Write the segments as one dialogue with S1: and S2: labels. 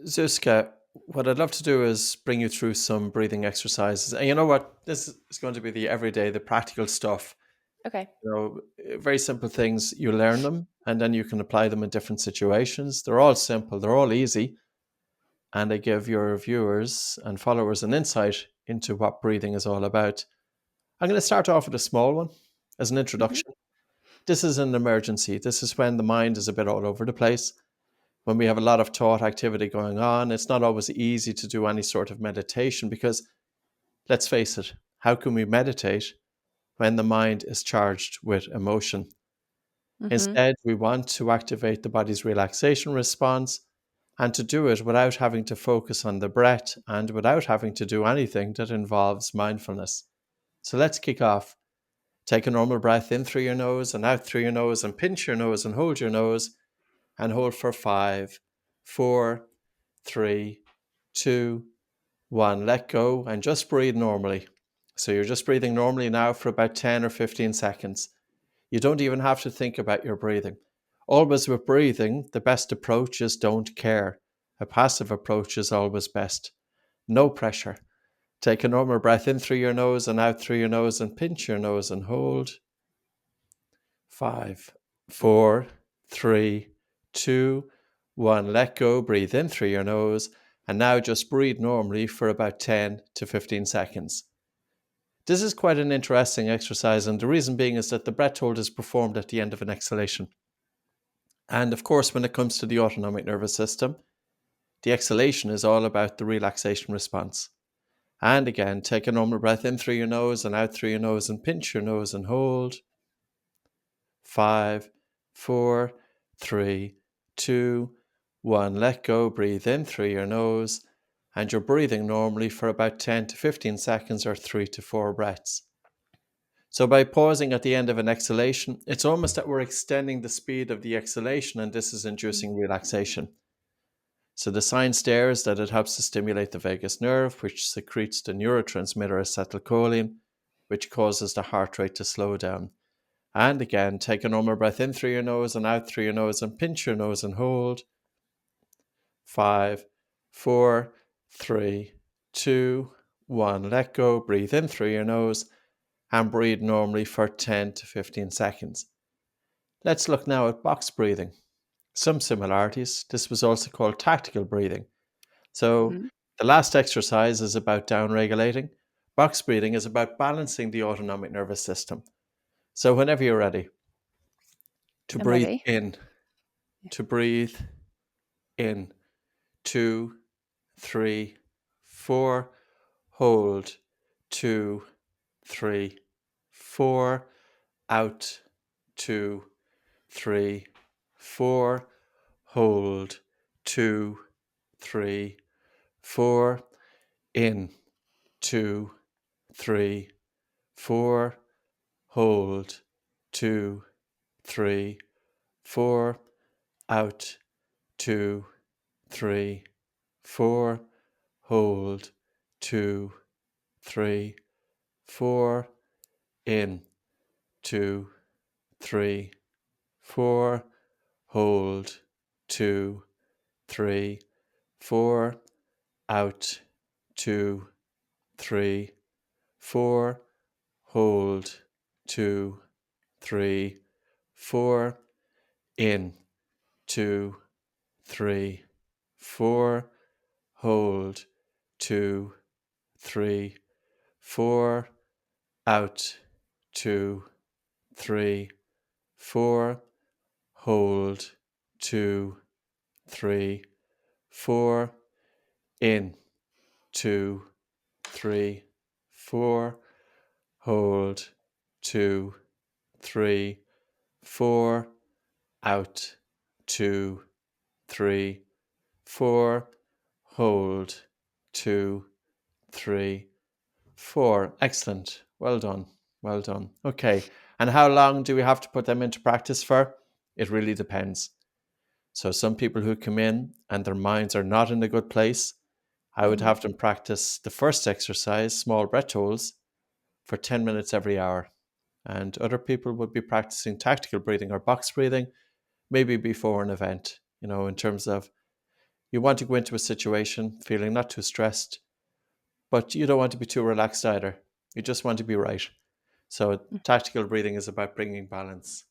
S1: Zuzka, what I'd love to do is bring you through some breathing exercises. And you know what? This is going to be the everyday, the practical stuff.
S2: Okay.
S1: Very simple things. You learn them and then you can apply them in different situations. They're all simple, they're all easy, and they give your viewers and followers an insight into what breathing is all about. I'm going to start off with a small one as an
S2: Mhm.
S1: introduction. This is an emergency. This is when the mind is a bit all over the place. When we have a lot of thought activity going on, it's not always easy to do any sort of meditation because, let's face it, how can we meditate when the mind is charged with emotion?
S2: Mhm.
S1: Instead, we want to activate the body's relaxation response and to do it without having to focus on the breath and without having to do anything that involves mindfulness. So let's kick off. Take a normal breath in through your nose and out through your nose, and pinch your nose and hold your nose and hold for 5, 4, 3, 2, 1. Let go and just breathe normally. So you're just breathing normally now for about 10 or 15 seconds. You don't even have to think about your breathing. Always with breathing, the best approach is don't care. A passive approach is always best. No pressure. Take a normal breath in through your nose and out through your nose, and pinch your nose and hold. 5, 4, 3, 2, 1. Let go. Breathe in through your nose. And now just breathe normally for about 10 to 15 seconds. This is quite an interesting exercise, and the reason being is that the breath hold is performed at the end of an exhalation. And of course, when it comes to the autonomic nervous system, the exhalation is all about the relaxation response. And again, take a normal breath in through your nose and out through your nose, and pinch your nose and hold. 5, 4, 3, 2, 1. Let go. Breathe in through your nose. And you're breathing normally for about 10 to 15 seconds or 3 to 4 breaths. So by pausing at the end of an exhalation, it's almost that we're extending the speed of the exhalation, and this is inducing relaxation. So the science there is that it helps to stimulate the vagus nerve, which secretes the neurotransmitter acetylcholine, which causes the heart rate to slow down. And again, take a normal breath in through your nose and out through your nose, and pinch your nose and hold. 5, 4, 3, 2, 1. Let go. Breathe in through your nose and breathe normally for 10 to 15 seconds. Let's look now at box breathing. Some similarities. This was also called tactical breathing. So
S2: Mhm.
S1: the last exercise is about down regulating. Box breathing is about balancing the autonomic nervous system. So whenever you're ready, to
S2: I'm
S1: breathe
S2: ready.
S1: in,
S2: Yeah.
S1: to breathe in, 2, 3, 4, hold, 2, 3, 4, out, 2, 3, 4, hold, 2, 3, 4, in, 2, 3, 4, hold, 2, 3, 4, out, 2, 3, 4, hold, 2, 3, 4, in, 2, 3, 4, hold, 2, 3, 4, out, 2, 3, 4, hold, 2, 3, 4, in, 2, 3, 4, hold, 2, 3, 4, out, 2, 3, 4, hold, 2, 3, 4, in, 2, 3, 4, hold, 2, 3, 4, out, 2, 3, 4, hold, 2, 3, 4. Excellent. Well done. Well done. Okay. And how long do we have to put them into practice for? It really depends. So some people who come in and their minds are not in a good place, I would
S2: Mhm.
S1: have them practice the first exercise, small breath holds, for 10 minutes every hour. And other people would be practicing tactical breathing or box breathing, maybe before an event, in terms of You want to go into a situation feeling not too stressed, but you don't want to be too relaxed either. You just want to be right. So tactical breathing is about bringing balance.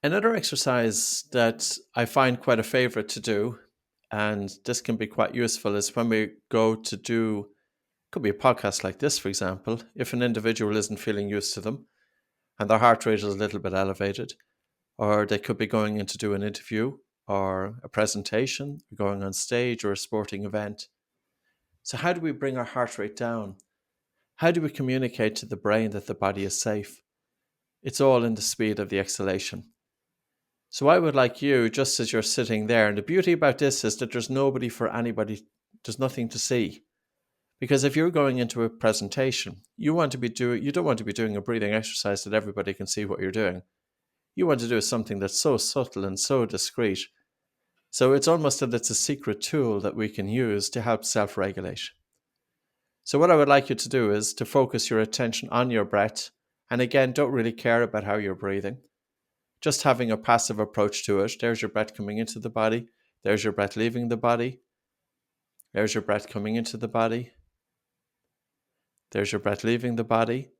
S1: Another exercise that I find quite a favorite to do, and this can be quite useful, is when we go to do, could be a podcast like this, for example, if an individual isn't feeling used to them and their heart rate is a little bit elevated, or they could be going in to do an interview or a presentation, going on stage or a sporting event. So how do we bring our heart rate down? How do we communicate to the brain that the body is safe? It's all in the speed of the exhalation. So I would like you, just as you're sitting there, and the beauty about this is that there's nobody for anybody, there's nothing to see. Because if you're going into a presentation, you don't want to be doing a breathing exercise that everybody can see what you're doing. You want to do something that's so subtle and so discreet. So it's almost that it's a secret tool that we can use to help self-regulate. So what I would like you to do is to focus your attention on your breath. And again, don't really care about how you're breathing. Just having a passive approach to it. There's your breath coming into the body. There's your breath leaving the body. There's your breath coming into the body. There's your breath leaving the body.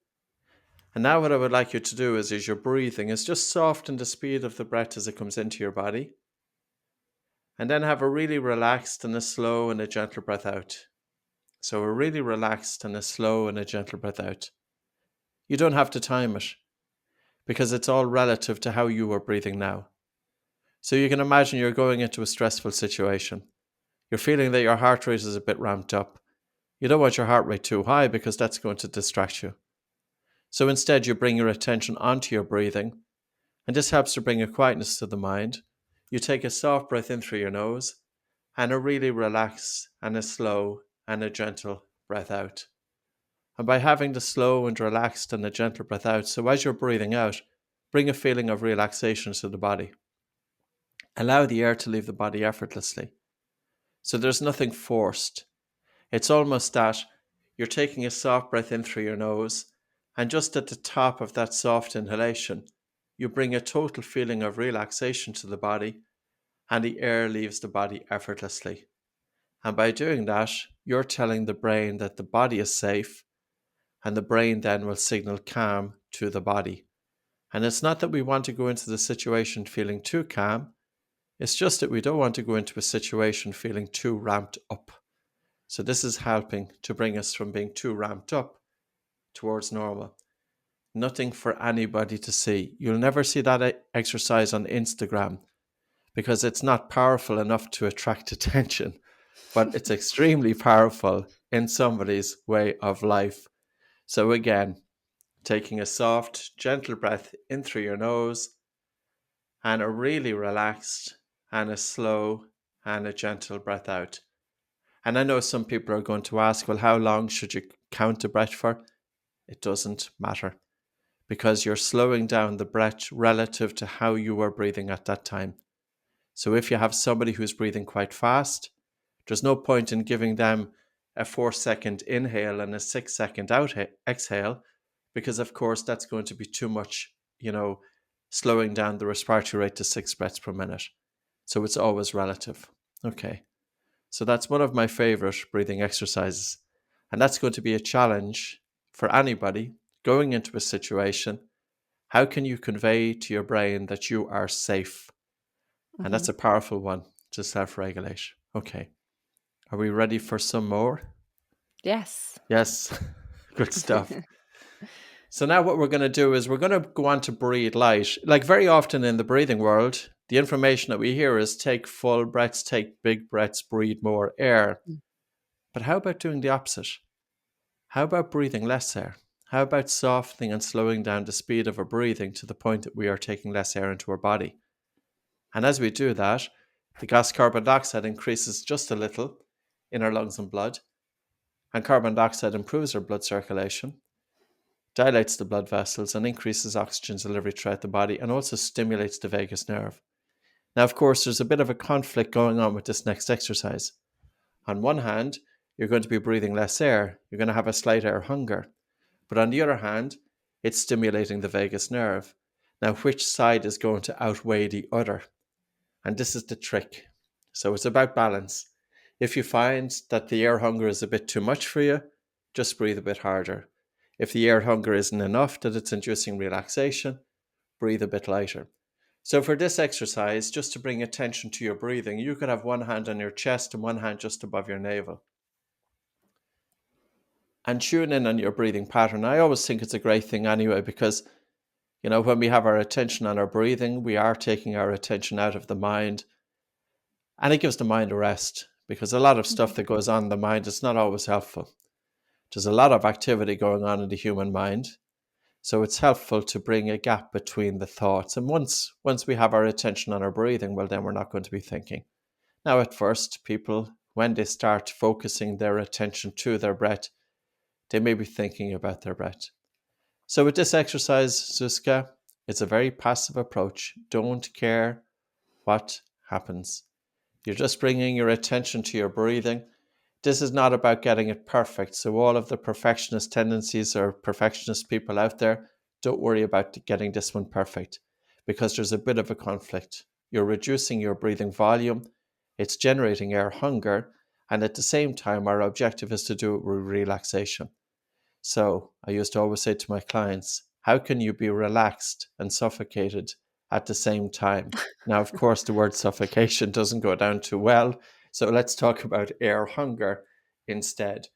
S1: And now what I would like you to do is, as you're breathing, is just soften the speed of the breath as it comes into your body. And then have a really relaxed and a slow and a gentle breath out. So a really relaxed and a slow and a gentle breath out. You don't have to time it, because it's all relative to how you are breathing now. So you can imagine you're going into a stressful situation. You're feeling that your heart rate is a bit ramped up. You don't want your heart rate too high because that's going to distract you. So instead you bring your attention onto your breathing, and this helps to bring a quietness to the mind. You take a soft breath in through your nose and a really relaxed and a slow and a gentle breath out. And by having the slow and relaxed and a gentle breath out, so as you're breathing out, bring a feeling of relaxation to the body. Allow the air to leave the body effortlessly. So there's nothing forced. It's almost that you're taking a soft breath in through your nose, and just at the top of that soft inhalation, you bring a total feeling of relaxation to the body, and the air leaves the body effortlessly. And by doing that, you're telling the brain that the body is safe, and the brain then will signal calm to the body. And it's not that we want to go into the situation feeling too calm, it's just that we don't want to go into a situation feeling too ramped up. So this is helping to bring us from being too ramped up towards normal. Nothing for anybody to see. You'll never see that exercise on Instagram because it's not powerful enough to attract attention, but it's extremely powerful in somebody's way of life. So again, taking a soft, gentle breath in through your nose, and a really relaxed and a slow and a gentle breath out. And I know some people are going to ask, well, how long should you count the breath for? It doesn't matter, because you're slowing down the breath relative to how you were breathing at that time. So if you have somebody who's breathing quite fast, there's no point in giving them a 4-second inhale and a 6-second exhale, because of course that's going to be too much, slowing down the respiratory rate to 6 breaths per minute. So it's always relative. Okay. So that's one of my favorite breathing exercises. And that's going to be a challenge for anybody going into a situation. How can you convey to your brain that you are safe? And that's a powerful one to self-regulate. Okay. Are we ready for some more?
S2: Yes.
S1: Yes. Good stuff. So now what we're going to do is we're going to go on to breathe light. Like very often in the breathing world, the information that we hear is take full breaths, take big breaths, breathe more air. But how about doing the opposite? How about breathing less air? How about softening and slowing down the speed of our breathing to the point that we are taking less air into our body? And as we do that, the gas carbon dioxide increases just a little in our lungs and blood. And carbon dioxide improves our blood circulation, dilates the blood vessels, and increases oxygen delivery throughout the body, and also stimulates the vagus nerve. Now, of course, there's a bit of a conflict going on with this next exercise. On one hand, you're going to be breathing less air. You're going to have a slight air hunger. But on the other hand, it's stimulating the vagus nerve. Now, which side is going to outweigh the other? And this is the trick. So it's about balance. If you find that the air hunger is a bit too much for you, just breathe a bit harder. If the air hunger isn't enough that it's inducing relaxation, breathe a bit lighter. So for this exercise, just to bring attention to your breathing, you could have one hand on your chest and one hand just above your navel. And tune in on your breathing pattern. I always think it's a great thing anyway, because, when we have our attention on our breathing, we are taking our attention out of the mind, and it gives the mind a rest, because a lot of stuff that goes on in the mind is not always helpful. There's a lot of activity going on in the human mind. So it's helpful to bring a gap between the thoughts. And once we have our attention on our breathing, well, then we're not going to be thinking. Now, at first, people, when they start focusing their attention to their breath, they may be thinking about their breath. So with this exercise, Zuzka, it's a very passive approach. Don't care what happens. You're just bringing your attention to your breathing. This is not about getting it perfect. So all of the perfectionist tendencies or perfectionist people out there, don't worry about getting this one perfect, because there's a bit of a conflict. You're reducing your breathing volume. It's generating air hunger. And at the same time, our objective is to do it with relaxation. So I used to always say to my clients, how can you be relaxed and suffocated at the same time? Now, of course, the word suffocation doesn't go down too well. So let's talk about air hunger instead.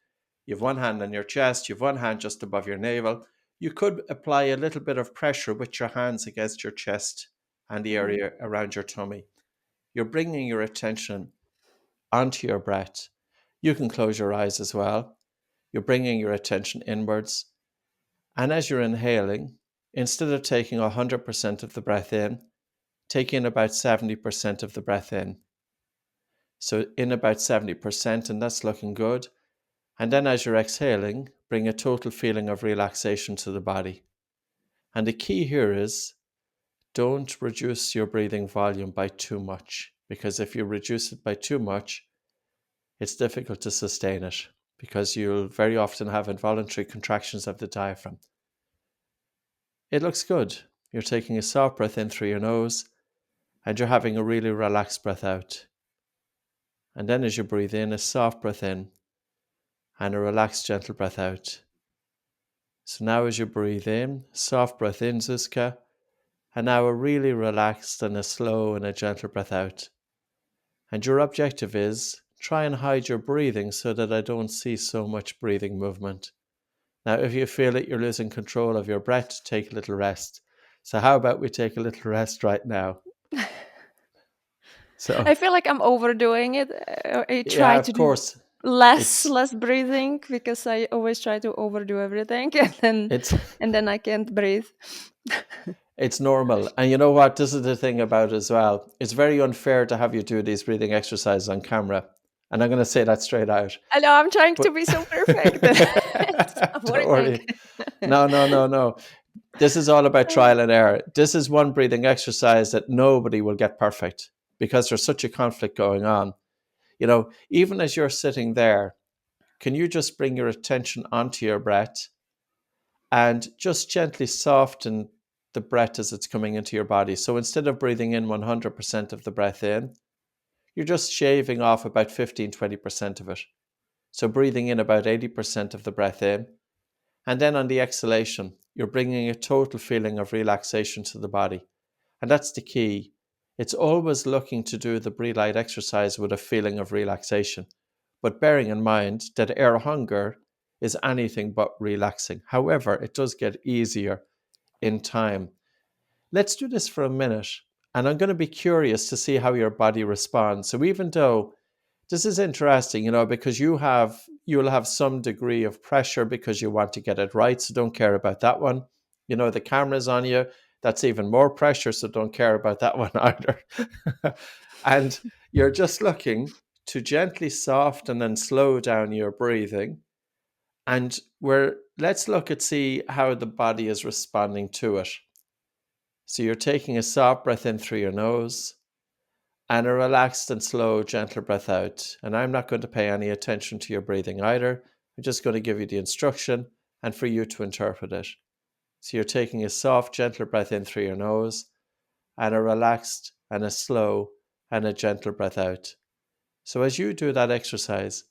S1: You have one hand on your chest, you have one hand just above your navel. You could apply a little bit of pressure with your hands against your chest and the area around your tummy. You're bringing your attention onto your breath. You can close your eyes as well. You're bringing your attention inwards. And as you're inhaling, instead of taking 100% of the breath in, take in about 70% of the breath in. So in about 70%, and that's looking good. And then as you're exhaling, bring a total feeling of relaxation to the body. And the key here is, don't reduce your breathing volume by too much, because if you reduce it by too much, it's difficult to sustain it, because you'll very often have involuntary contractions of the diaphragm. It looks good. You're taking a soft breath in through your nose, and you're having a really relaxed breath out. And then as you breathe in, a soft breath in, and a relaxed, gentle breath out. So now as you breathe in, soft breath in, Zuzka, and now a really relaxed and a slow and a gentle breath out. And your objective is, try and hide your breathing so that I don't see so much breathing movement. Now, if you feel that you're losing control of your breath, take a little rest. So how about we take a little rest right now? So
S2: I feel like I'm overdoing it. I
S1: yeah,
S2: try
S1: of
S2: to do
S1: course,
S2: less
S1: it's
S2: less breathing because I always try to overdo everything,
S1: it's
S2: and then I can't breathe.
S1: it's normal. And you know what? This is the thing about it as well. It's very unfair to have you do these breathing exercises on camera. And I'm going to say that straight out.
S2: I know I'm trying to
S1: But
S2: be so perfect. It's not
S1: don't
S2: working.
S1: worry. No, no, no, no. This is all about trial and error. This is one breathing exercise that nobody will get perfect, because there's such a conflict going on. Even as you're sitting there, can you just bring your attention onto your breath and just gently soften the breath as it's coming into your body? So instead of breathing in 100% of the breath in, you're just shaving off about 15-20% of it. So breathing in about 80% of the breath in. And then on the exhalation, you're bringing a total feeling of relaxation to the body. And that's the key. It's always looking to do the breathe light exercise with a feeling of relaxation, but bearing in mind that air hunger is anything but relaxing. However, it does get easier in time. Let's do this for a minute, and I'm going to be curious to see how your body responds. So even though this is interesting, because you'll have some degree of pressure because you want to get it right, so don't care about that one. The camera's on you. That's even more pressure, so don't care about that one either. And you're just looking to gently soften and slow down your breathing. And let's look at see how the body is responding to it. So you're taking a soft breath in through your nose and a relaxed and slow, gentle breath out. And I'm not going to pay any attention to your breathing either. I'm just going to give you the instruction and for you to interpret it. So you're taking a soft, gentle breath in through your nose and a relaxed and a slow and a gentle breath out. So as you do that exercise,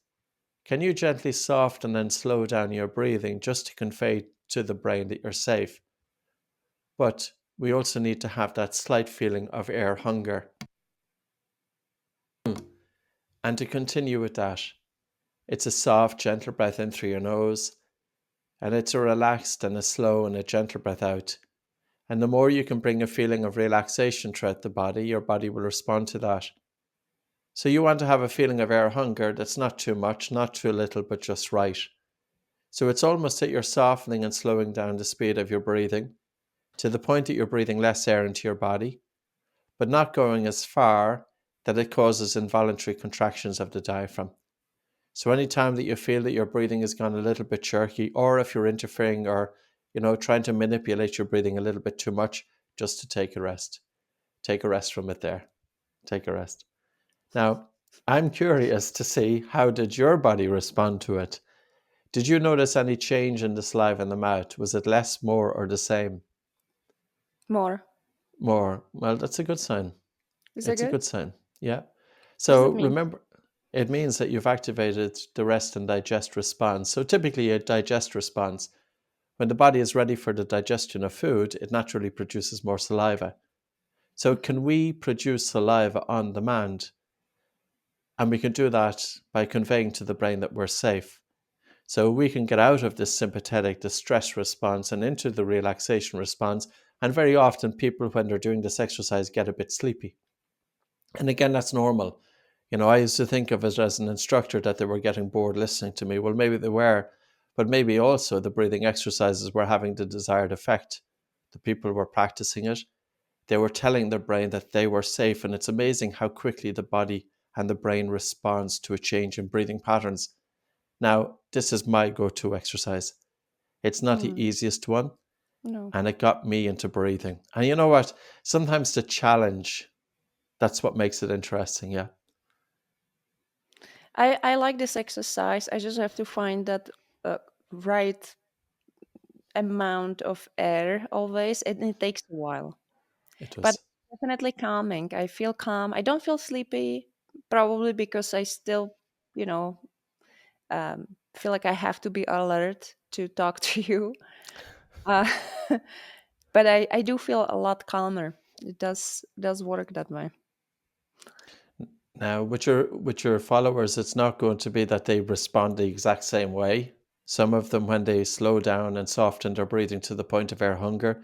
S1: can you gently soften and slow down your breathing just to convey to the brain that you're safe? But we also need to have that slight feeling of air hunger. And to continue with that, it's a soft, gentle breath in through your nose, and it's a relaxed and a slow and a gentle breath out. And the more you can bring a feeling of relaxation throughout the body, your body will respond to that. So you want to have a feeling of air hunger that's not too much, not too little, but just right. So it's almost that you're softening and slowing down the speed of your breathing to the point that you're breathing less air into your body, but not going as far that it causes involuntary contractions of the diaphragm. So anytime that you feel that your breathing has gone a little bit jerky, or if you're interfering or trying to manipulate your breathing a little bit too much, just to take a rest. Take a rest from it there. Take a rest. Now, I'm curious to see, how did your body respond to it? Did you notice any change in the saliva in the mouth? Was it less, more, or the same?
S2: More.
S1: More. Well, that's a good sign.
S2: Is that
S1: It's a
S2: good?
S1: good sign. Yeah.
S2: What does
S1: So
S2: it mean?
S1: remember, it means that you've activated the rest and digest response. So typically, a digest response, when the body is ready for the digestion of food, it naturally produces more saliva. So
S2: Mhm.
S1: can we produce saliva on demand? And we can do that by conveying to the brain that we're safe. So we can get out of this sympathetic distress response and into the relaxation response. And very often, people, when they're doing this exercise, get a bit sleepy. And again, that's normal. I used to think of it as an instructor that they were getting bored listening to me. Well, maybe they were, but maybe also the breathing exercises were having the desired effect. The people were practicing it. They were telling their brain that they were safe. And it's amazing how quickly the body and the brain responds to a change in breathing patterns. Now, this is my go to exercise. It's not the
S2: Mm,
S1: easiest one,
S2: no.
S1: and it got me into breathing. And you know what? Sometimes the challenge, that's what makes it interesting. Yeah,
S2: I like this exercise. I just have to find that right amount of air always, and it takes a while.
S1: it
S2: But
S1: does.
S2: definitely calming. I feel calm. I don't feel sleepy, probably because I still, you know, feel like I have to be alert to talk to you. Uh, but I do feel a lot calmer. It does work that way.
S1: Now, with your followers, it's not going to be that they respond the exact same way. Some of them, when they slow down and soften their breathing to the point of air hunger,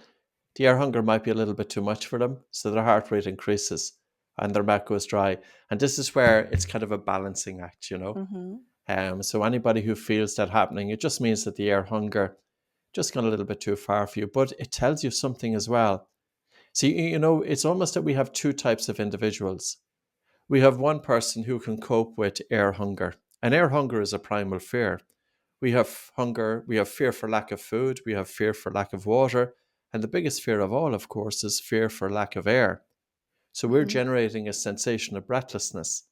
S1: the air hunger might be a little bit too much for them, so their heart rate increases and their mouth goes dry. And this is where it's kind of a balancing act.
S2: Hmm.
S1: So anybody who feels that happening, it just means that the air hunger just gone a little bit too far for you. But it tells you something as well. See, it's almost that we have two types of individuals. We have one person who can cope with air hunger, and air hunger is a primal fear. We have hunger, we have fear for lack of food, we have fear for lack of water, and the biggest fear of all, of course, is fear for lack of air. So we're
S2: Hmm.
S1: generating a sensation of breathlessness.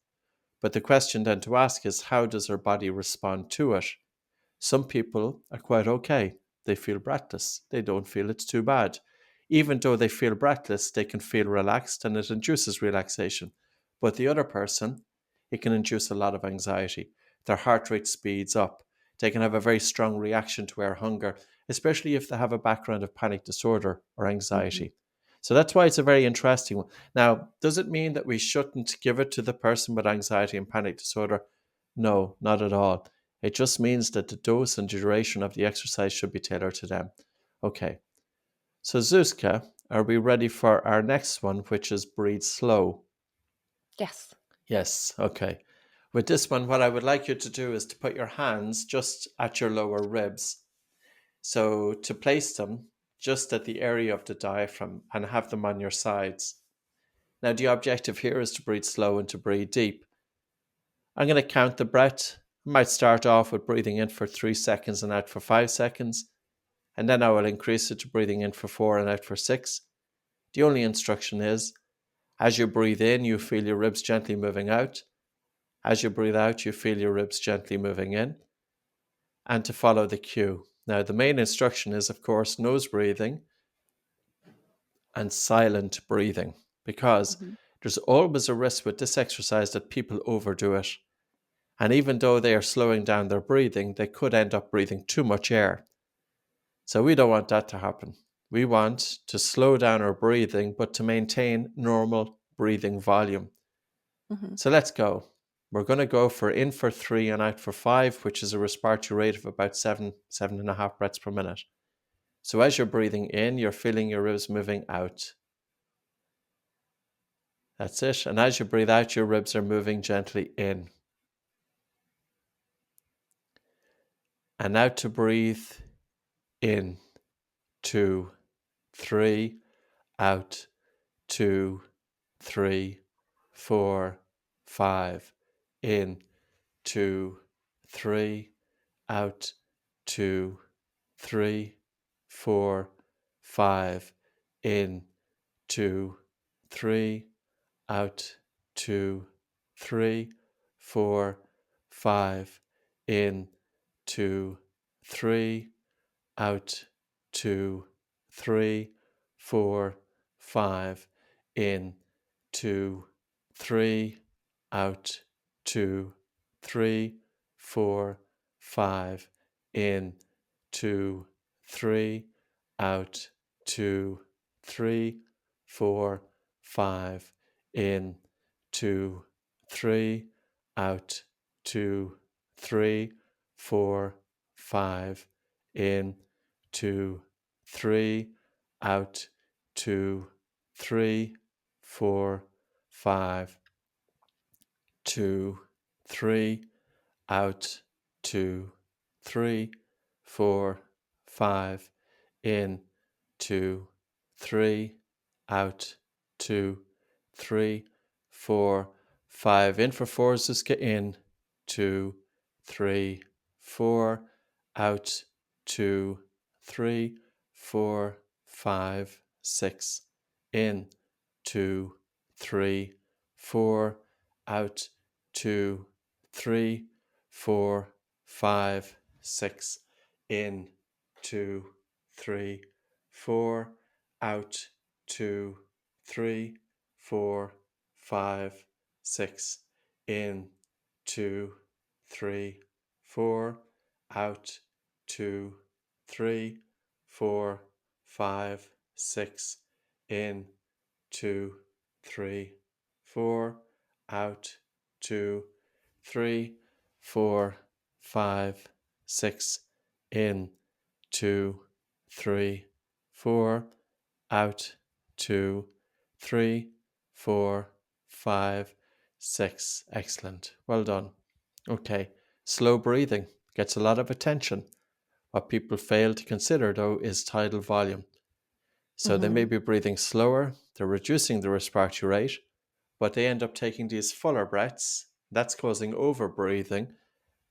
S1: But the question then to ask is, how does our body respond to it? Some people are quite okay. They feel breathless. They don't feel it's too bad. Even though they feel breathless, they can feel relaxed and it induces relaxation. But the other person, it can induce a lot of anxiety. Their heart rate speeds up. They can have a very strong reaction to air hunger, especially if they have a background of panic disorder or
S2: Hmm.
S1: anxiety. So that's why it's a very interesting one. Now, does it mean that we shouldn't give it to the person with anxiety and panic disorder? No, not at all. It just means that the dose and duration of the exercise should be tailored to them. Okay, so Zuzka, are we ready for our next one, which is breathe slow?
S2: Yes.
S1: Yes, okay. With this one, what I would like you to do is to put your hands just at your lower ribs. So to place them just at the area of the diaphragm and have them on your sides. Now, the objective here is to breathe slow and to breathe deep. I'm going to count the breath. I might start off with breathing in for 3 seconds and out for 5 seconds. And then I will increase it to breathing in for 4 and out for 6. The only instruction is, as you breathe in, you feel your ribs gently moving out. As you breathe out, you feel your ribs gently moving in, and to follow the cue. Now, the main instruction is, of course, nose breathing and silent breathing, because
S2: Hmm.
S1: There's always a risk with this exercise that people overdo it. And even though they are slowing down their breathing, they could end up breathing too much air. So we don't want that to happen. We want to slow down our breathing, but to maintain normal breathing volume.
S2: Mm-hmm.
S1: So let's go. We're going to go in for 3 and out for 5, which is a respiratory rate of about 7.5 breaths per minute. So as you're breathing in, you're feeling your ribs moving out. That's it. And as you breathe out, your ribs are moving gently in. And now to breathe in, 2, 3, out, 2, 3, 4, 5, in, 2, 3, out, 2, 3, 4, 5, in, 2, 3, out, 2, 3, 4, 5, in, 2, 3, out, 2, 3, 4, 5, in, 2, 3, out, 2, 3, 4, 5, in, 2, 3, out, 2, 3, 4, 5, in, 2, 3, out, 2, 3, 4, 5, in, 2, 3, out, 2, 3, 4, 5, 2, 3, out, 2, 3, 4, 5, in, 2, 3, out, 2, 3, 4, 5, in for 4, Zuzka, in, 2, 3, 4, out, 2, 3, 4, 5, 6, in, 2, 3, 4, out, 2, 3, 4, 5, 6, in, 2, 3, 4, out, 2, 3, 4, 5, 6, in, 2, 3, 4, out, 2, 3, 4, 5, 6, in, 2, 3, 4, out, 2, 3, 4, 5, 6, in, 2, 3, 4, out, 2, 3, 4, 5, 6. Excellent. Well done. Okay. Slow breathing gets a lot of attention. What people fail to consider, though, is tidal volume. So they may be breathing slower, they're reducing the respiratory rate, but they end up taking these fuller breaths. That's causing overbreathing.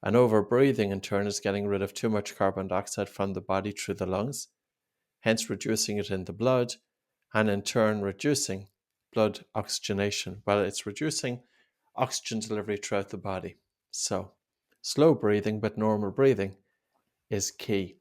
S1: And overbreathing, in turn, is getting rid of too much carbon dioxide from the body through the lungs, hence reducing it in the blood, and in turn reducing blood oxygenation. Well, it's reducing oxygen delivery throughout the body. So, slow breathing but normal breathing is key.